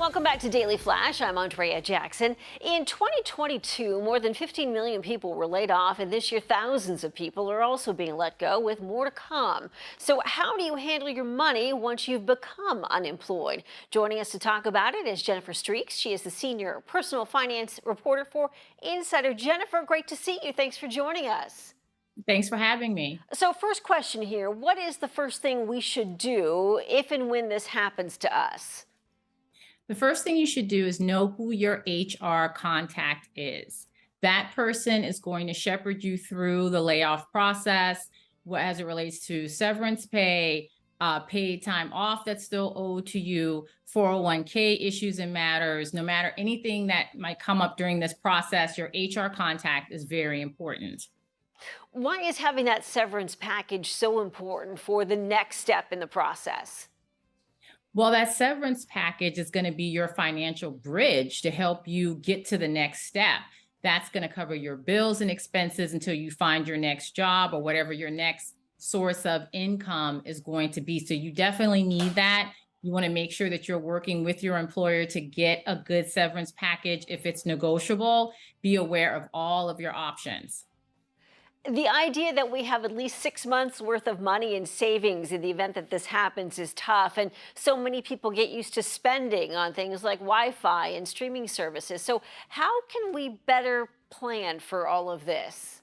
Welcome back to Daily Flash. I'm Andrea Jackson. In 2022, more than 15 million people were laid off, and this year thousands of people are also being let go, with more to come. So how do you handle your money once you've become unemployed? Joining us to talk about it is Jennifer Streaks. She is the senior personal finance reporter for Insider. Jennifer, great to see you. Thanks for joining us. Thanks for having me. So first question here, what is the first thing we should do if and when this happens to us? The first thing you should do is know who your HR contact is. That person is going to shepherd you through the layoff process as it relates to severance pay, paid time off that's still owed to you, 401k issues and matters. No matter anything that might come up during this process, your HR contact is very important. Why is having that severance package so important for the next step in the process? Well, that severance package is going to be your financial bridge to help you get to the next step. That's going to cover your bills and expenses until you find your next job or whatever your next source of income is going to be. So you definitely need that. You want to make sure that you're working with your employer to get a good severance package. If it's negotiable, be aware of all of your options. The idea that we have at least 6 months worth of money in savings in the event that this happens is tough. And so many people get used to spending on things like Wi-Fi and streaming services. So how can we better plan for all of this?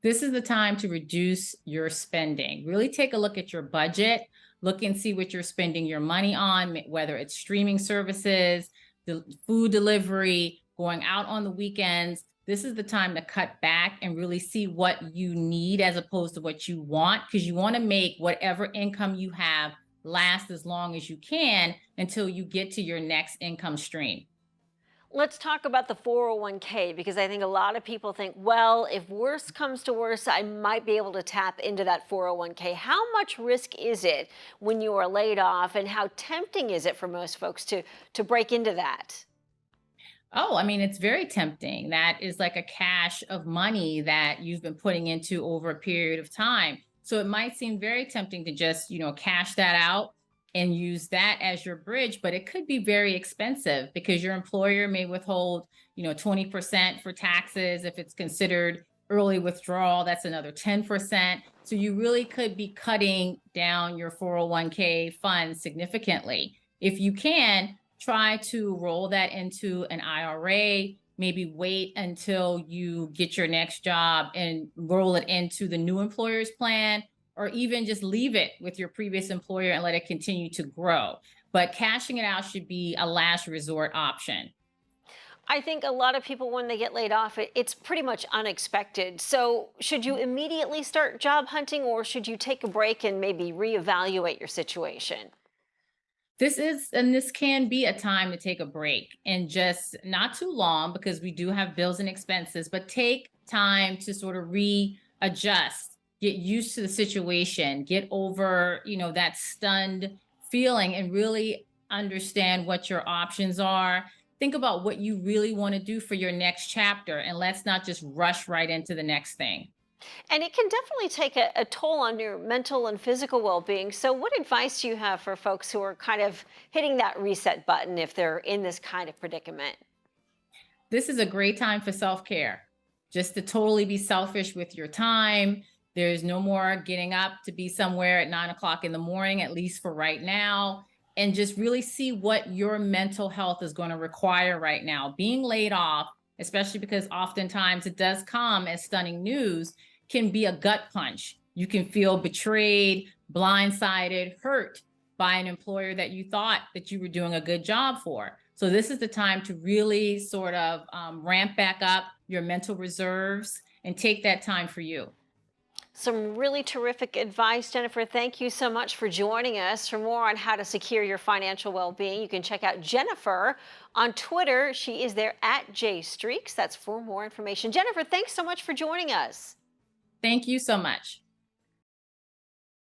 This is the time to reduce your spending. Really take a look at your budget, look and see what you're spending your money on, whether it's streaming services, the food delivery, going out on the weekends. This is the time to cut back and really see what you need as opposed to what you want, because you want to make whatever income you have last as long as you can until you get to your next income stream. Let's talk about the 401k, because I think a lot of people think, well, if worse comes to worse, I might be able to tap into that 401k. How much risk is it when you are laid off, and how tempting is it for most folks to break into that? Oh, I mean, it's very tempting. That is like a cache of money that you've been putting into over a period of time. So it might seem very tempting to just, cash that out and use that as your bridge, but it could be very expensive because your employer may withhold, 20% for taxes. If it's considered early withdrawal, that's another 10%. So you really could be cutting down your 401k funds significantly. If you can, try to roll that into an IRA, maybe wait until you get your next job and roll it into the new employer's plan, or even just leave it with your previous employer and let it continue to grow. But cashing it out should be a last resort option. I think a lot of people, when they get laid off, it's pretty much unexpected. So should you immediately start job hunting, or should you take a break and maybe reevaluate your situation? This can be a time to take a break and just not too long because we do have bills and expenses, but take time to sort of readjust, get used to the situation, get over, that stunned feeling and really understand what your options are. Think about what you really want to do for your next chapter, and let's not just rush right into the next thing. And it can definitely take a toll on your mental and physical well-being. So what advice do you have for folks who are kind of hitting that reset button if they're in this kind of predicament? This is a great time for self-care, just to totally be selfish with your time. There's no more getting up to be somewhere at 9 o'clock in the morning, at least for right now, and just really see what your mental health is going to require right now. Being laid off, especially because oftentimes it does come as stunning news, can be a gut punch. You can feel betrayed, blindsided, hurt by an employer that you thought that you were doing a good job for. So this is the time to really sort of ramp back up your mental reserves and take that time for you. Some really terrific advice, Jennifer. Thank you so much for joining us. For more on how to secure your financial well-being, you can check out Jennifer on Twitter. She is there at JStreaks. That's for more information. Jennifer, thanks so much for joining us. Thank you so much.